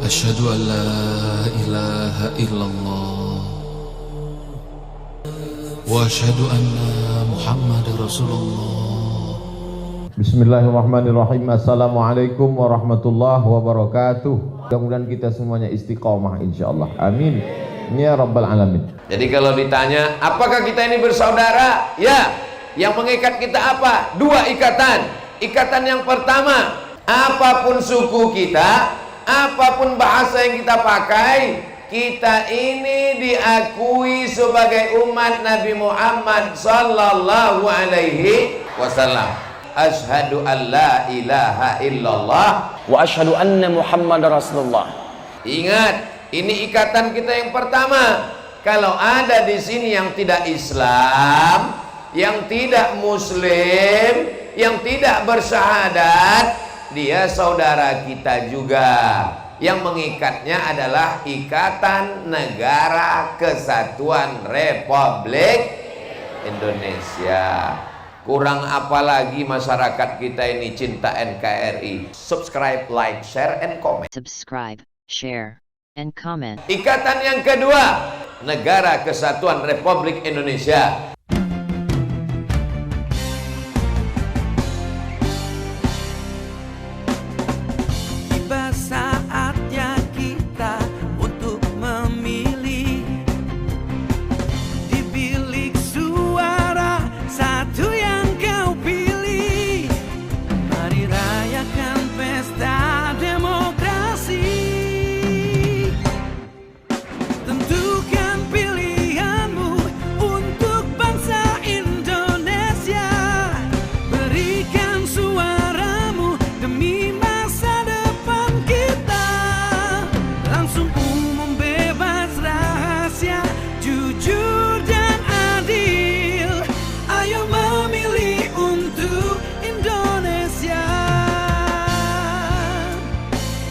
Asyhadu an la ilaha illallah wa asyhadu anna Muhammadar Rasulullah. Bismillahirrahmanirrahim. Assalamualaikum warahmatullahi wabarakatuh. Mudah-mudahan kita semuanya istiqomah insyaallah. Amin ya rabbal alamin. Jadi kalau ditanya apakah kita ini bersaudara? Ya. Yang mengikat kita apa? Dua ikatan. Ikatan yang pertama, apapun suku kita, apapun bahasa yang kita pakai, kita ini diakui sebagai umat Nabi Muhammad sallallahu alaihi wasallam. Asyhadu an la ilaha illallah wa asyhadu anna Muhammadar Rasulullah. Ingat, ini ikatan kita yang pertama. Kalau ada di sini yang tidak Islam, yang tidak Muslim, yang tidak bersyahadat, dia saudara kita juga. Yang mengikatnya adalah Ikatan Negara Kesatuan Republik Indonesia. Kurang apa lagi masyarakat kita ini cinta NKRI. Subscribe, like, share, and comment. Subscribe, share, and comment. Ikatan yang kedua, Negara Kesatuan Republik Indonesia. Tiba saatnya kita untuk memilih, di bilik suara satu yang kau pilih. Mari rayakan pesta demokrasi. Tentukan pilihanmu untuk bangsa Indonesia. Berikan suaramu demi masa depan kita. Langsung umum, bebas, rahasia, jujur dan adil. Ayo memilih untuk Indonesia.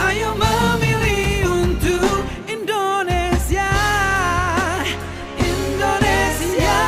Ayo memilih untuk Indonesia. Indonesia.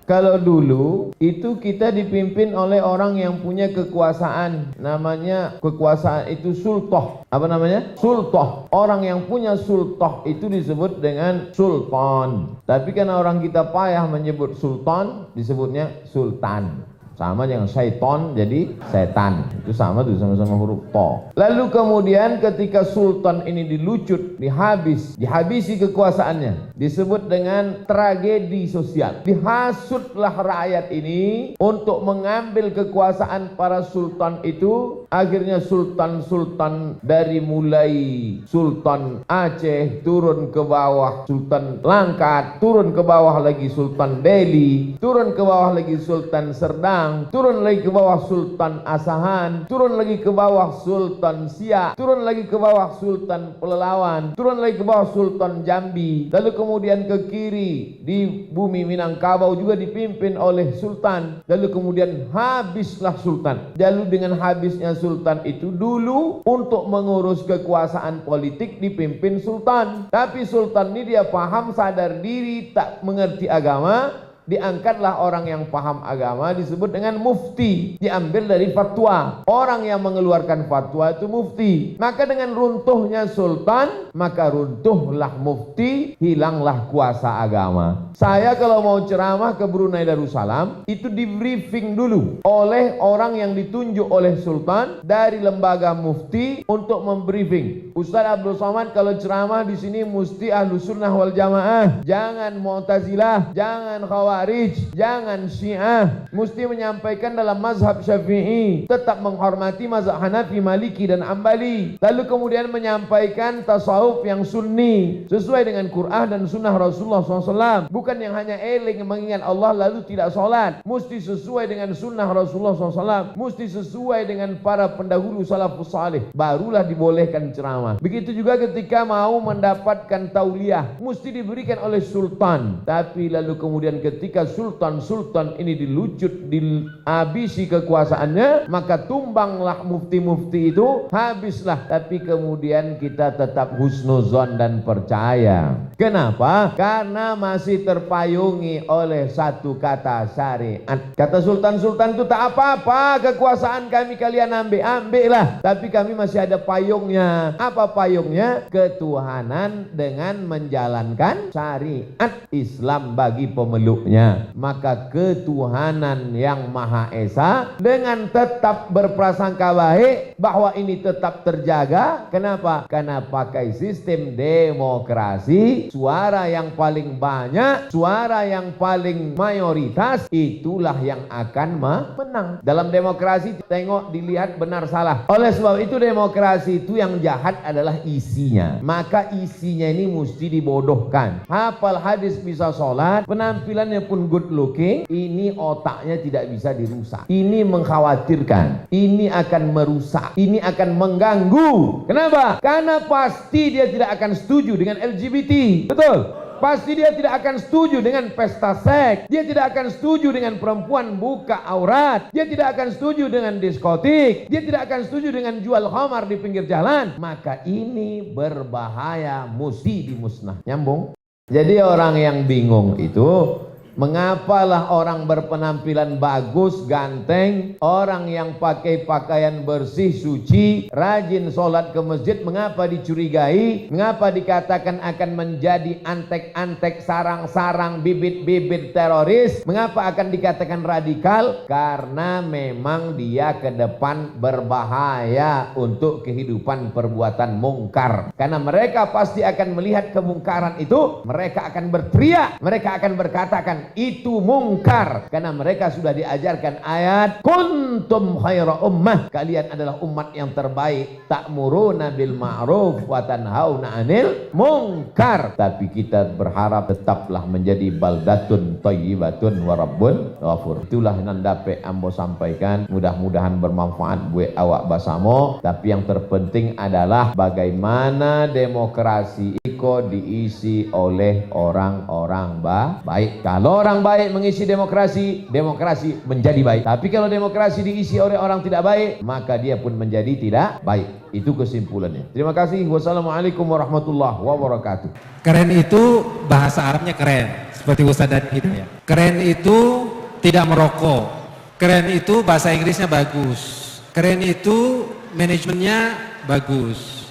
Kalau dulu itu kita dipimpin oleh orang yang punya kekuasaan, namanya kekuasaan itu sultah. Apa namanya? Sultah. Orang yang punya sultah itu disebut dengan sultan. Tapi karena orang kita payah menyebut sultan, disebutnya sultan. Sama dengan syaiton jadi setan. Itu sama tuh, sama-sama huruf to. Lalu kemudian ketika sultan ini dilucut, dihabisi kekuasaannya, disebut dengan tragedi sosial. Dihasutlah rakyat ini untuk mengambil kekuasaan para sultan itu. Akhirnya sultan-sultan dari mulai Sultan Aceh turun ke bawah Sultan Langkat, turun ke bawah lagi Sultan Delhi, turun ke bawah lagi Sultan Serdang, turun lagi ke bawah Sultan Asahan, turun lagi ke bawah Sultan Siak, turun lagi ke bawah Sultan Pelalawan, turun lagi ke bawah Sultan Jambi, lalu kemudian ke kiri di bumi Minangkabau juga dipimpin oleh sultan, lalu kemudian habislah sultan. Lalu dengan habisnya sultan itu dulu untuk mengurus kekuasaan politik dipimpin sultan, tapi sultan ini dia paham, sadar diri, tak mengerti agama. Diangkatlah orang yang paham agama, disebut dengan mufti, diambil dari fatwa. Orang yang mengeluarkan fatwa itu mufti. Maka dengan runtuhnya sultan, maka runtuhlah mufti, hilanglah kuasa agama. Saya kalau mau ceramah ke Brunei Darussalam, itu di briefing dulu oleh orang yang ditunjuk oleh sultan dari lembaga mufti untuk membriefing. Ustaz Abdul Somad kalau ceramah di sini mesti Ahlus Sunnah wal Jamaah, jangan Mu'tazilah, jangan Khawarij, jangan Syiah, mesti menyampaikan dalam mazhab Syafi'i, tetap menghormati mazhab Hanafi, Maliki dan Ambali. Lalu kemudian menyampaikan tasawuf yang sunni sesuai dengan Quran dan sunnah Rasulullah SAW. Bukan yang hanya eling mengingat Allah lalu tidak sholat. Mesti sesuai dengan sunnah Rasulullah SAW, mesti sesuai dengan para pendahulu salafus salih, barulah dibolehkan ceramah. Begitu juga ketika mau mendapatkan tauliah, mesti diberikan oleh sultan. Tapi lalu kemudian ketika ketika sultan-sultan ini dilucut, dihabisi kekuasaannya, maka tumbanglah mufti-mufti itu, habislah. Tapi kemudian kita tetap husnuzon dan percaya. Kenapa? Karena masih terpayungi oleh satu kata syariat. Kata sultan-sultan itu tak apa-apa, kekuasaan kami kalian ambil-ambillah, tapi kami masih ada payungnya. Apa payungnya? Ketuhanan dengan menjalankan syariat Islam bagi pemeluknya. Maka ketuhanan yang Maha Esa dengan tetap berprasangka baik bahwa ini tetap terjaga. Kenapa? Karena pakai sistem demokrasi, suara yang paling banyak, suara yang paling mayoritas, itulah yang akan menang. Dalam demokrasi tengok, dilihat benar salah. Oleh sebab itu demokrasi itu yang jahat adalah isinya. Maka isinya ini mesti dibodohkan. Hafal hadis bisa sholat, penampilannya pun good looking, ini otaknya tidak bisa dirusak. Ini mengkhawatirkan, ini akan merusak, ini akan mengganggu. Kenapa? Karena pasti dia tidak akan setuju dengan LGBT. Betul? Pasti dia tidak akan setuju dengan pesta seks. Dia tidak akan setuju dengan perempuan buka aurat. Dia tidak akan setuju dengan diskotik. Dia tidak akan setuju dengan jual khamar di pinggir jalan. Maka ini berbahaya, mesti dimusnah. Nyambung? Jadi orang yang bingung itu, mengapalah orang berpenampilan bagus, ganteng, orang yang pakai pakaian bersih, suci, rajin sholat ke masjid, mengapa dicurigai? Mengapa dikatakan akan menjadi antek-antek, sarang-sarang, bibit-bibit teroris? Mengapa akan dikatakan radikal? Karena memang dia ke depan berbahaya untuk kehidupan perbuatan mungkar. Karena mereka pasti akan melihat kemungkaran itu, mereka akan berteriak, mereka akan berkatakan itu mungkar, karena mereka sudah diajarkan ayat kuntum khaira ummah, kalian adalah umat yang terbaik, ta'muruna bil ma'ruf wa tanhauna 'anil munkar. Tapi kita berharap tetaplah menjadi baldatun thayyibatun wa rabbun ghafur. Itulah nandape ambo sampaikan, mudah-mudahan bermanfaat buat awak basamo. Tapi yang terpenting adalah bagaimana demokrasi iko diisi oleh orang-orang baik. Kalau orang baik mengisi demokrasi, demokrasi menjadi baik. Tapi kalau demokrasi diisi oleh orang tidak baik, maka dia pun menjadi tidak baik. Itu kesimpulannya. Terima kasih. Wassalamualaikum warahmatullahi wabarakatuh. Keren itu bahasa Arabnya keren, seperti Ustaz dan Hidayah. Keren itu tidak merokok. Keren itu bahasa Inggrisnya bagus. Keren itu manajemennya bagus.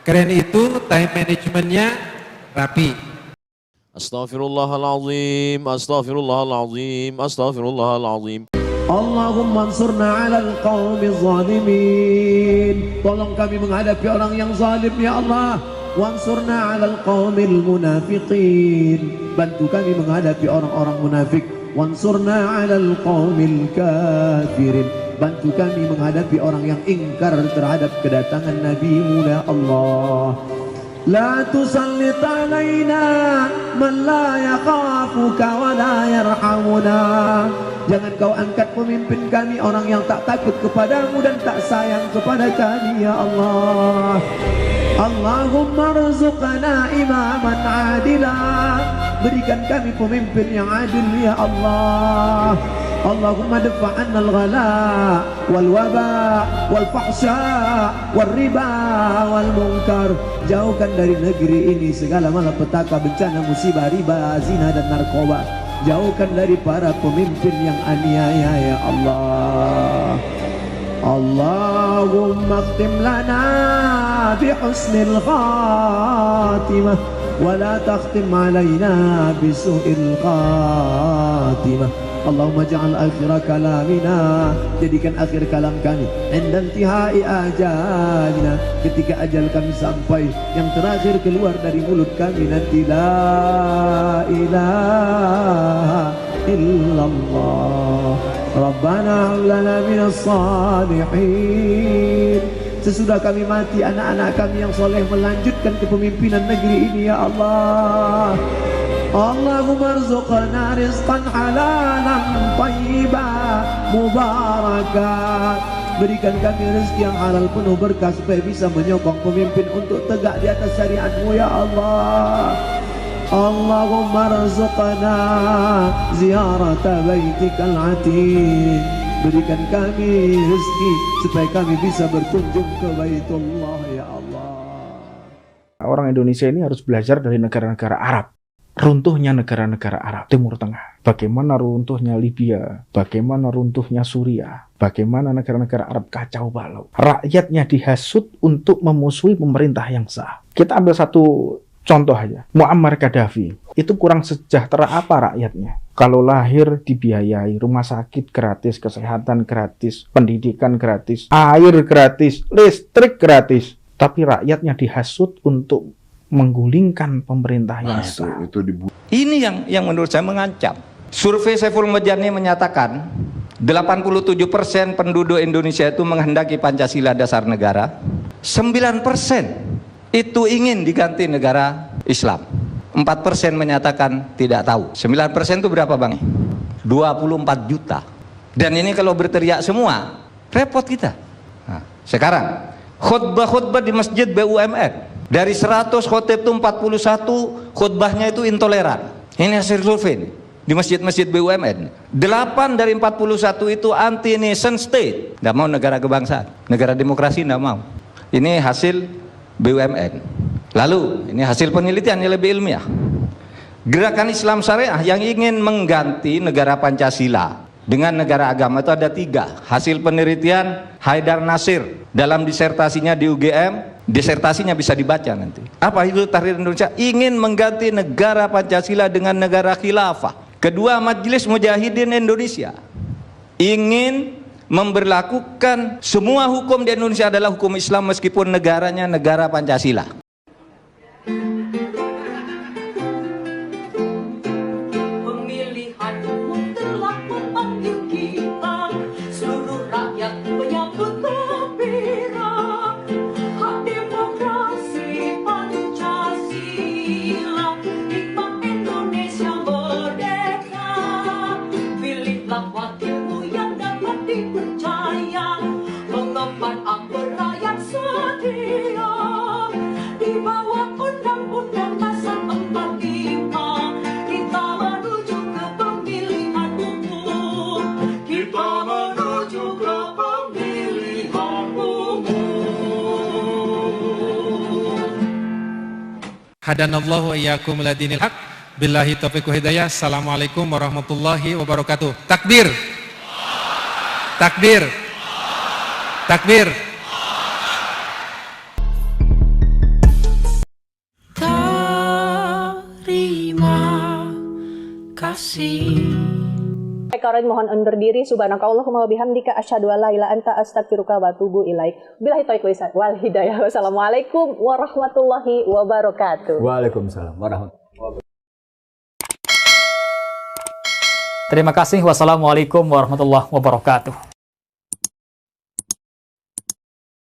Keren itu time manajemennya rapi. Astaghfirullahaladzim, astaghfirullahaladzim, astaghfirullahaladzim. Allahumma ansurna ala al-qawmi zalimin. Tolong kami menghadapi orang yang zalim ya Allah. Wansurna ala al-qawmi al-munafiqin. Bantu kami menghadapi orang-orang munafik. Wansurna ala al-qawmi al-kafirin. Bantu kami menghadapi orang yang ingkar terhadap kedatangan Nabi-Mu ya Allah. La tusallit alaina man la yakhafuka wa la yarhamuna. Jangan kau angkat pemimpin kami orang yang tak takut kepadamu dan tak sayang kepada kami ya Allah. Allahumma rzuqna imaman adila. Berikan kami pemimpin yang adil ya Allah. Allahumma dafa'anna al-ghala wal-waba wal-fahsya wal-riba wal-munkar. Jauhkan dari negeri ini segala malapetaka, bencana, musibah, riba, zina dan narkoba. Jauhkan dari para pemimpin yang aniaya ya Allah. Allahumma khtim lana bi husnil khatimah wa la takhtim alaina bi su'il khatimah. Allahumma ja'al akhir kalamina, jadikan akhir kalam kami inda intihai ajalina, ketika ajal kami sampai, yang terakhir keluar dari mulut kami nanti la ilaha illallah. Rabbana lana minas salihin. Sesudah kami mati, anak-anak kami yang soleh melanjutkan kepemimpinan negeri ini ya Allah. Allahumma rzuqna rizqan halalan tayyiban mubarakan. Berikan kami rezeki yang halal penuh berkah supaya bisa menyokong pemimpin untuk tegak di atas syariat-Mu ya Allah. Allahumma arzuqna ziyarata baitikal atiq. Berikan kami rezeki supaya kami bisa berkunjung ke Baitullah ya Allah. Orang Indonesia ini harus belajar dari negara-negara Arab. Runtuhnya negara-negara Arab Timur Tengah. Bagaimana runtuhnya Libya, bagaimana runtuhnya Suriah, bagaimana negara-negara Arab kacau balau. Rakyatnya dihasut untuk memusuhi pemerintah yang sah. Kita ambil satu contoh aja. Muammar Gaddafi. Itu kurang sejahtera apa rakyatnya? Kalau lahir dibiayai, rumah sakit gratis, kesehatan gratis, pendidikan gratis, air gratis, listrik gratis. Tapi rakyatnya dihasut untuk menggulingkan pemerintah yang sah. Ini yang menurut saya mengancam. Survei Saiful Mujani menyatakan 87% penduduk Indonesia itu menghendaki Pancasila dasar negara. 9% itu ingin diganti negara Islam. 4% menyatakan tidak tahu. 9% itu berapa bang? 24 juta. Dan ini kalau berteriak semua, repot kita. Nah, sekarang khutbah-khutbah di masjid BUMN. Dari 100 khotib itu 41 khutbahnya itu intoleran. Ini hasil survei ini. Di masjid-masjid BUMN. 8 dari 41 itu anti nation state. Tidak mau negara kebangsaan. Negara demokrasi tidak mau. Ini hasil BUMN. Lalu ini hasil penelitian yang lebih ilmiah. Gerakan Islam Syariah yang ingin mengganti negara Pancasila dengan negara agama itu ada 3. Hasil penelitian Haidar Nasir dalam disertasinya di UGM. Disertasinya bisa dibaca nanti. Apa itu Tahrir Indonesia? Ingin mengganti negara Pancasila dengan negara khilafah. Kedua, Majelis Mujahidin Indonesia ingin memberlakukan semua hukum di Indonesia adalah hukum Islam meskipun negaranya negara Pancasila. Hadanallahu wa iyyakum ila dinil haq. Billahi taufiq wa hidayah. Assalamualaikum warahmatullahi wabarakatuh. Takbir. Takbir. Takbir. Terima kasih. Karen mohon undur diri. Subhanakallahumma wa bihamdika asyhadu an la ilaha anta astaghfiruka wa atubu ilaik. Billahi taufiq wal hidayah. Wassalamualaikum warahmatullahi wabarakatuh. Waalaikumsalam warahmatullahi wabarakatuh. Terima kasih. Wassalamualaikum warahmatullahi wabarakatuh.